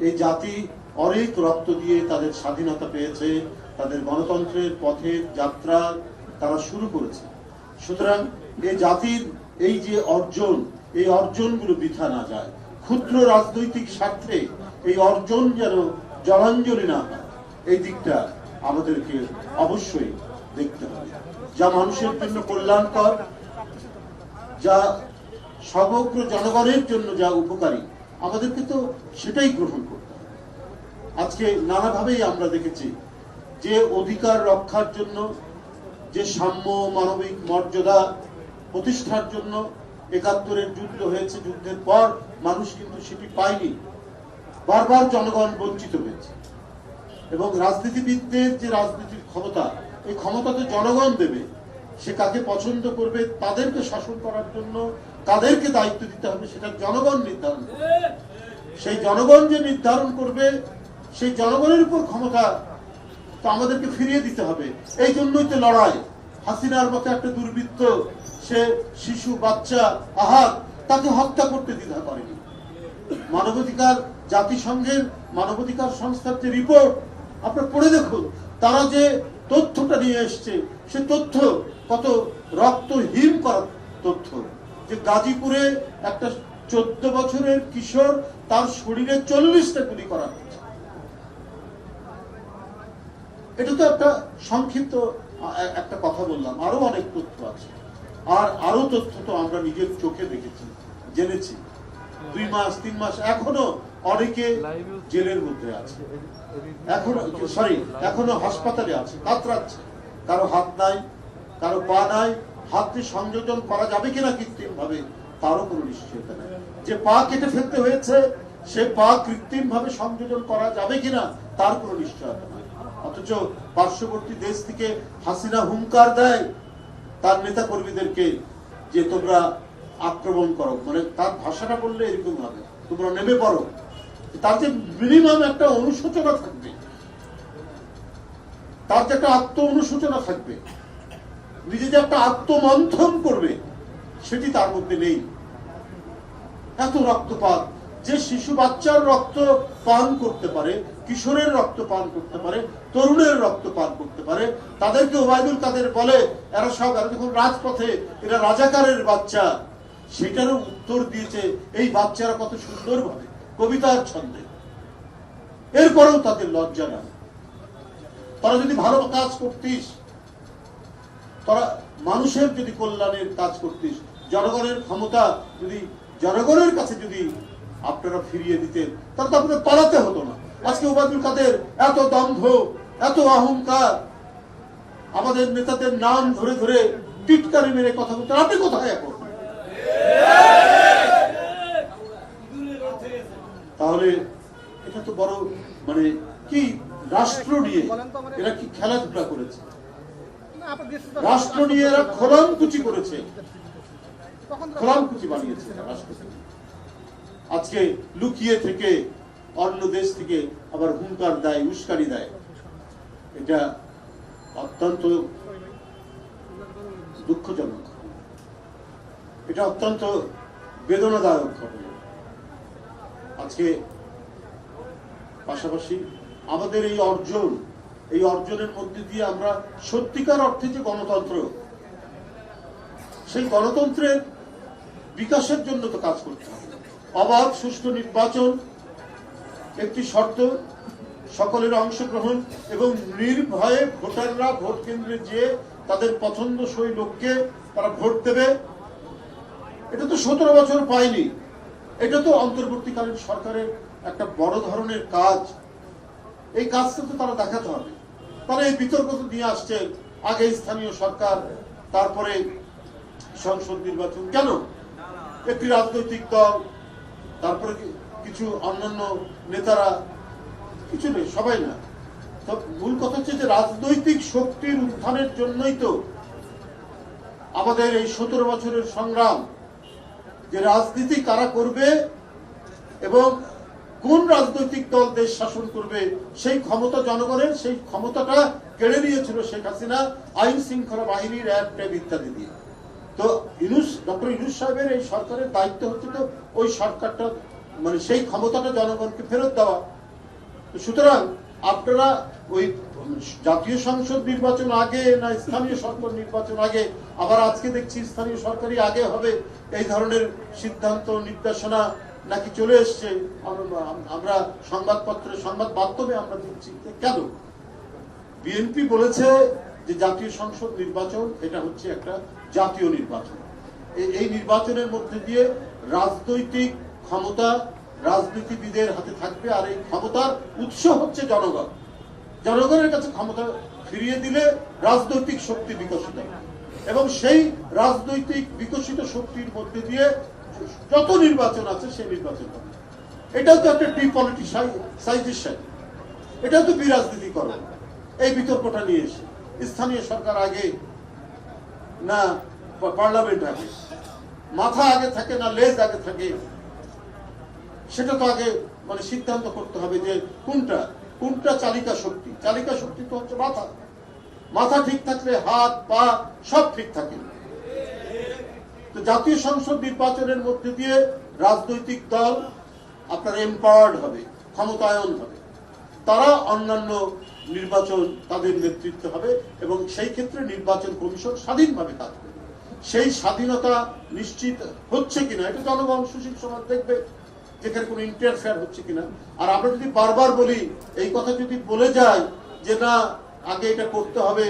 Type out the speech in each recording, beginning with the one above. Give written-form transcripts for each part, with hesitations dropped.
এই জাতি অনেক রক্ত দিয়ে তাদের স্বাধীনতা পেয়েছে, তাদের গণতন্ত্রের পথের যাত্রা তারা শুরু করেছে। সুতরাং এই জাতির এই যে অর্জন, এই অর্জনগুলো বৃথা না যায়, ক্ষুদ্র রাজনৈতিক স্বার্থে এই অর্জন যেন জলাঞ্জলি না হয়, এই দিকটা আমাদেরকে অবশ্যই দেখতে হবে। যা মানুষের জন্য কল্যাণকর, যা সমগ্র জনগণের জন্য যা উপকারী, আমাদেরকে তো সেটাই গ্রহণ করতে হবে। আজকে নানাভাবেই আমরা দেখেছি যে অধিকার রক্ষার জন্য, যে সাম্য মানবিক মর্যাদা প্রতিষ্ঠার জন্য ৭১-এর যুদ্ধ হয়েছে, যুদ্ধের পর মানুষ কিন্তু সেটি পায়নি, বারবার জনগণ বঞ্চিত হয়েছে। এবং রাজনীতিবিদদের যে রাজনীতির ক্ষমতা, এই ক্ষমতা তো জনগণ দেবে, সে কাকে পছন্দ করবে, তাদেরকে শাসন করার জন্য তাদেরকে দায়িত্ব দিতে হবে, সেটা জনগণ নির্ধারণ করবে। সেই জনগণ যে নির্ধারণ করবে, সেই জনগণের উপর ক্ষমতা তো আমাদেরকে ফিরিয়ে দিতে হবে। এই জন্যই তো লড়াই। হাসিনার মতো একটা দুর্বৃত্ত, সে শিশু, বাচ্চা, আহার, তাকে হত্যা করতে দ্বিধা করেনি। মানবাধিকার, জাতিসংঘের মানবাধিকার সংস্থার যে রিপোর্ট আপনারা পড়ে দেখুন, তারা যে তথ্যটা নিয়ে এসছে, সে তথ্য কত রক্তহীন করার তথ্য। যে গাজীপুরে একটা 14 বছরের কিশোর, তার শরীরে 40টা গুলি করা হয়েছে। এটা তো একটা সংক্ষিপ্ত একটা কথা বললাম, আরো অনেক তথ্য আছে। আর আরো তথ্য তো আমরা নিজের চোখে দেখেছি, জেনেছি। 2 মাস 3 মাস এখনো অনেকে জেলের মধ্যে আছে, এখনো হাসপাতালে আছে, কাতরাচ্ছে। কারো হাত নাই, কারো পা নাই, হাতটি সংযোজন করা যাবে কিনা কৃত্রিম ভাবে তারও কোনো নিশ্চয়তা নেই। যে পা কেটে ফেলতে হয়েছে, সে পা কৃত্রিম ভাবে সংযোজন করা যাবে কিনা তার কোনো নিশ্চয়তা নেই। অথচ পার্শ্ববর্তী দেশ থেকে হাসিনা হুঙ্কার দেয় তার নেতা কর্মীদেরকে যে তোমরা আক্রমণ করো, মানে তার ভাষাটা বললে এরকম হবে, তোমরা নেমে পড়ো। তার যে মিনিমাম একটা অনুশোচনা থাকবে, তার যে একটা আত্ম অনুশোচনা থাকবে, নিজে যে একটা আত্মমন্থন করবে, সেটি তার মধ্যে নেই। এত রক্তপাত, যে শিশু বাচ্চার রক্ত পান করতে পারে, কিশোরের রক্ত পান করতে পারে, তরুণের রক্ত পান করতে পারে, তাদেরকে ওবায়দুল কাদের বলে এরা সব, এরা যখন রাজপথে, এরা রাজাকারের বাচ্চা, সেটারও উত্তর দিয়েছে এই বাচ্চারা কত সুন্দর ভাবে, কবিতার ছন্দে। এরপরেও তাদের লজ্জা নাই। তারা যদি ভালো কাজ করতিস, তারা মানুষের যদি কল্যাণের কাজ করতিস, জনগণের ক্ষমতা যদি জনগণের কাছে যদি আপনারা ফিরিয়ে দিতেন, তাহলে তো আপনাদের পালাতে হতো না। আজকে ওবায়দুল কাদের এত দম্ভ, এত অহংকার, আমাদের নেতাদের নাম ধরে ধরে টিটকারি মেরে কথা বলতেন, আপনি কোথায় এখন? তাহলে এটা তো বড়, মানে কি রাষ্ট্র নিয়ে এরা কি খেলাধুলা করেছে, রাষ্ট্র নিয়ে এরা খোলামকুচি করেছে, খোলামকুচি বানিয়েছে রাষ্ট্রকে। আজকে লুকিয়ে থেকে অন্য দেশ থেকে আবার হুঙ্কার দেয়, উস্কানি দেয়। এটা অত্যন্ত দুঃখজনক, এটা অত্যন্ত বেদনাদায়ক ঘটনা। আজকে পাশাপাশি আমাদের এই অর্জন, এই অর্জনের মধ্যে দিয়ে আমরা সত্যিকার অর্থে যে গণতন্ত্র, সেই গণতন্ত্রের বিকাশের জন্য তো কাজ করতে হবে। অবাধ সুষ্ঠু নির্বাচন একটি শর্ত, সকলের অংশগ্রহণ এবং নির্ভয়ে ভোটাররা ভোট কেন্দ্রে যেয়ে তাদের পছন্দসই লোককে তারা ভোট দেবে। এটা তো 17 বছর পায়নি। এটা তো অন্তর্বর্তীকালীন সরকারের একটা বড় ধরনের কাজ। এই কাজটা তো তারা দেখাতে হবে। তারা এই বিতর্ক তো নিয়ে আসছে, আগে স্থানীয় সরকার, তারপরে সংসদ নির্বাচন। কেন? একটি রাজনৈতিক দল, তারপরে কিছু অন্যান্য নেতারা, কিছু নেই, সবাই না। তো মূল কথা হচ্ছে যে রাজনৈতিক শক্তির উত্থানের জন্যই তো আমাদের এই 17 বছরের সংগ্রাম, যে রাজনীতি কারা করবে এবং কোন রাজনৈতিক দল দেশ শাসন করবে, সেই ক্ষমতা জনগণের, সেই ক্ষমতাটা কেড়ে নিয়েছিল শেখ হাসিনা আইন শৃঙ্খলা বাহিনীর অ্যাক্ট ইত্যাদি দিয়ে। তো ডক্টর ইউনূস সাহেবের এই সরকারের দায়িত্ব হচ্ছে তো ওই সরকারটা মানে সেই ক্ষমতাটা জনগণকে ফেরত দেওয়া। সুতরাং আপনারা ওই জাতীয় সংসদ নির্বাচন আগে না স্থানীয় সরকার নির্বাচন আগে, আবার আজকে দেখছি স্থানীয় সরকারই আগে হবে, এই ধরনের সিদ্ধান্ত নির্দেশনা নাকি চলে এসছে। আমরা সংবাদপত্রে সংবাদ মাধ্যমে আমরা দেখছি। কেন? বিএনপি বলেছে যে জাতীয় সংসদ নির্বাচন এটা হচ্ছে একটা জাতীয় নির্বাচন। এই নির্বাচনের মধ্যে দিয়ে রাজনৈতিক ক্ষমতা রাজনীতিবিদের হাতে থাকবে, আর এই ক্ষমতার উৎস হচ্ছে জনগণ। জনগণের কাছে ক্ষমতা ফিরিয়ে দিলে রাজনৈতিক শক্তি বিকশিত হবে, এবং সেই রাজনৈতিক বিকশিত শক্তির মধ্যে দিয়ে যত নির্বাচন আছে সেই নির্বাচন হবে। এটাও তো একটা ডিপলিটিসাইজেশন, এটাও তো বিরাজনীতিকরণ। এই বিতর্কটা নিয়ে এসে স্থানীয় সরকার আগে না পার্লামেন্ট আগে, মাথা আগে থাকে না লেজ আগে থাকে, সেটা তো আগে মানে সিদ্ধান্ত করতে হবে যে কোনটা চালিকা শক্তি। চালিকা শক্তি তো হচ্ছে মাথা। মাথা ঠিক থাকলে হাত পা সব ঠিক থাকে। তো জাতীয় সংসদ নির্বাচনের মধ্যে দিয়ে রাজনৈতিক দল আপনার এম্পাওয়ার্ড হবে, ক্ষমতায়ন হবে। তারা অন্যান্য নির্বাচন তাদের নেতৃত্বে হবে, এবং সেই ক্ষেত্রে নির্বাচন কমিশন স্বাধীনভাবে কাজ করবে। সেই স্বাধীনতা নিশ্চিত হচ্ছে কিনা এটা জনগণ সুশীল সমাজ দেখবে, যেখানে কোনো ইন্টারফেয়ার হচ্ছে কিনা। আর আমরা যদি বারবার বলি, এই কথা যদি বলে যায় যে না আগে এটা করতে হবে,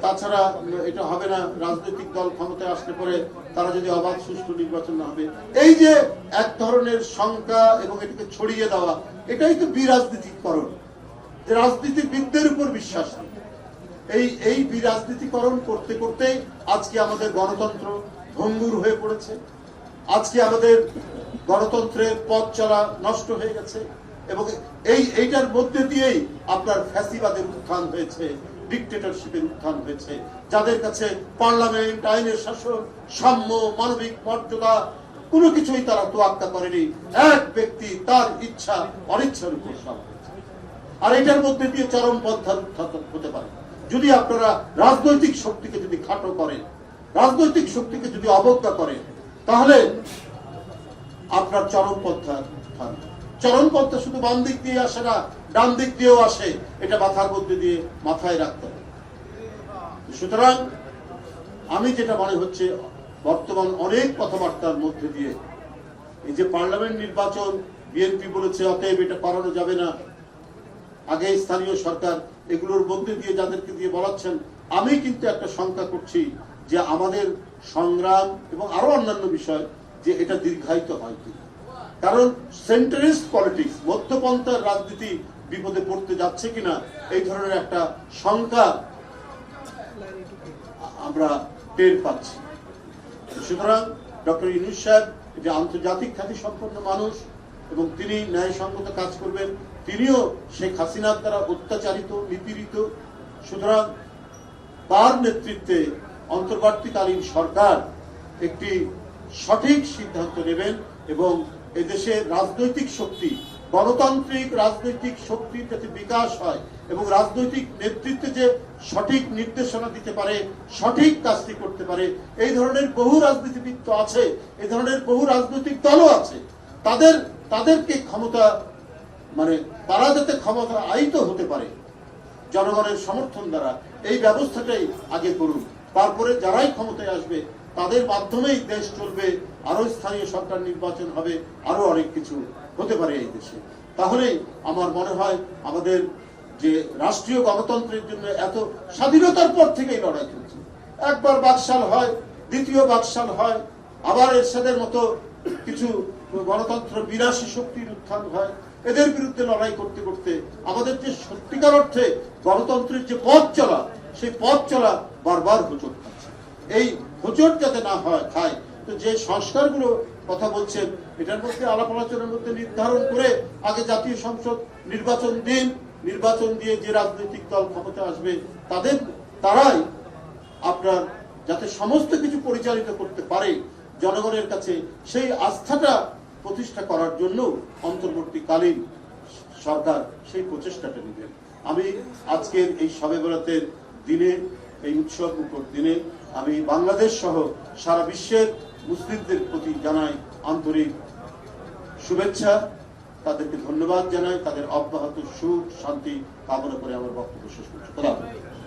তাছাড়া এটা হবে না, রাজনৈতিক দল ক্ষমতায় আসলে পরে তারা যদি অবাধ সুষ্ঠু নির্বাচন না হবে, এই যে এক ধরনের শঙ্কা এবং এটাকে ছড়িয়ে দেওয়া, এটাই তো বিরাজনীতিকরণ। যে রাজনীতিবিদদের উপর বিশ্বাস নেই, এই বিরাজনীতিকরণ করতে করতে আজকে আমাদের গণতন্ত্র ভঙ্গুর হয়ে পড়েছে। আজকে আমাদের গণতন্ত্রের পথ চলা নষ্ট হয়ে গেছে, এবং এইটার মধ্যে দিয়েই আপনার ফ্যাসিবাদের উত্থান হয়েছে, ডিক্টেটরশিপের উত্থান হয়েছে, যাদের কাছে পার্লামেন্ট, আইনের শাসন, সাম্য, মানবিক মর্যাদা কোনো কিছুই তারা তোয়াক্কা করেনি। এক ব্যক্তি তার ইচ্ছা অনিচ্ছার উপর সব হয়েছে। আর এটার মধ্যে দিয়ে চরমপন্থার উত্থান হতে পারে যদি আপনারা রাজনৈতিক শক্তিকে যদি খাটো করেন, রাজনৈতিক শক্তিকে যদি অবজ্ঞা করেন, তাহলে আপনার চরমপন্থা শুধু বাম দিক দিয়ে আসে না, ডান দিক দিয়েও আসে। এটা মাথার মধ্যে দিয়ে মাথায় রাখতে হবে। সুতরাং আমি যেটা মনে হচ্ছে, বর্তমান অনেক কথাবার্তার মধ্যে দিয়ে এই যে পার্লামেন্ট নির্বাচন বিএনপি বলেছে অতএব এটা করানো যাবে না, আগে স্থানীয় সরকার, এগুলোর মধ্যে দিয়ে যাদেরকে দিয়ে বলাচ্ছেন, আমি কিন্তু একটা শঙ্কা করছি যে আমাদের সংগ্রাম এবং আরো অন্যান্য বিষয় যে এটা দীর্ঘায়িত হয় কিনা। কারণ সেন্টারিস্ট পলিটিক্স, মধ্যপন্থার রাজনীতি বিপদে পড়তে যাচ্ছে কিনা, এই ধরনের একটা শঙ্কা আমরা টের পাচ্ছি। সুতরাং ডক্টর ইউনূস সাহেব যে আন্তর্জাতিক খ্যাতি সম্পন্ন মানুষ, এবং তিনি ন্যায়সঙ্গত কাজ করবেন। তিনিও শেখ হাসিনার দ্বারা অত্যাচারিত, নিপীড়িত। সুতরাং তার নেতৃত্বে অন্তর্বর্তীকালীন সরকার একটি সঠিক সিদ্ধান্ত নেবেন, এবং এদেশের রাজনৈতিক শক্তি, গণতান্ত্রিক রাজনৈতিক শক্তির যাতে বিকাশ হয়, এবং রাজনৈতিক নেতৃত্বে যে সঠিক নির্দেশনা দিতে পারে, সঠিক কাজটি করতে পারে। এই ধরনের বহু রাজনীতিবিদ তো আছে, এই ধরনের বহু রাজনৈতিক দলও আছে। তাদেরকে ক্ষমতা মানে তারা যাতে ক্ষমতা আয়িত হতে পারে জনগণের সমর্থন দ্বারা, এই ব্যবস্থাটাই আগে করুন। তারপরে যারাই ক্ষমতায় আসবে তাদের মাধ্যমেই দেশ চলবে, আরো স্থানীয় সরকার নির্বাচন হবে, আরো অনেক কিছু হতে পারে এই দেশে। তাহলেই আমার মনে হয় আমাদের যে রাষ্ট্রীয় গণতন্ত্রের জন্য এত স্বাধীনতার পর থেকেই লড়াই চলছে। একবার বাকশাল হয়, দ্বিতীয় বাকশাল হয়, আবার এরশাদের মতো কিছু গণতন্ত্র বিনাশী শক্তির উত্থান হয়। এদের বিরুদ্ধে লড়াই করতে করতে আমাদের যে সত্যিকার অর্থে গণতন্ত্রের যে পথ চলা, সেই পথ চলা বারবার হোঁচট খাচ্ছে। এই হোঁচট যাতে না হয় খায়, তো যে সংস্কারগুলো কথা বলছেন, এটার মধ্যে আলাপ আলোচনার মধ্যে নির্ধারণ করে আগে জাতীয় সংসদ নির্বাচন দিন, নির্বাচন দিয়ে যে রাজনৈতিক দল ক্ষমতা আসবে তারাই আপনার যাতে সমস্ত কিছু পরিচালিত করতে পারে জনগণের কাছে, সেই আস্থাটা প্রতিষ্ঠা করার জন্য অন্তর্বর্তীকালীন সরকার সেই প্রচেষ্টাটা নেবেন। আমি আজকের এই শবে বরাতের দিনে, এই উৎসব মুখর দিনে আমি বাংলাদেশ সহ সারা বিশ্বের মুসলিমদের প্রতি জানাই আন্তরিক শুভেচ্ছা, তাদেরকে ধন্যবাদ জানাই, তাদের অব্যাহত সুখ শান্তি কামনা করে আমার বক্তব্য শেষ করছি। খোদা হাফেজ।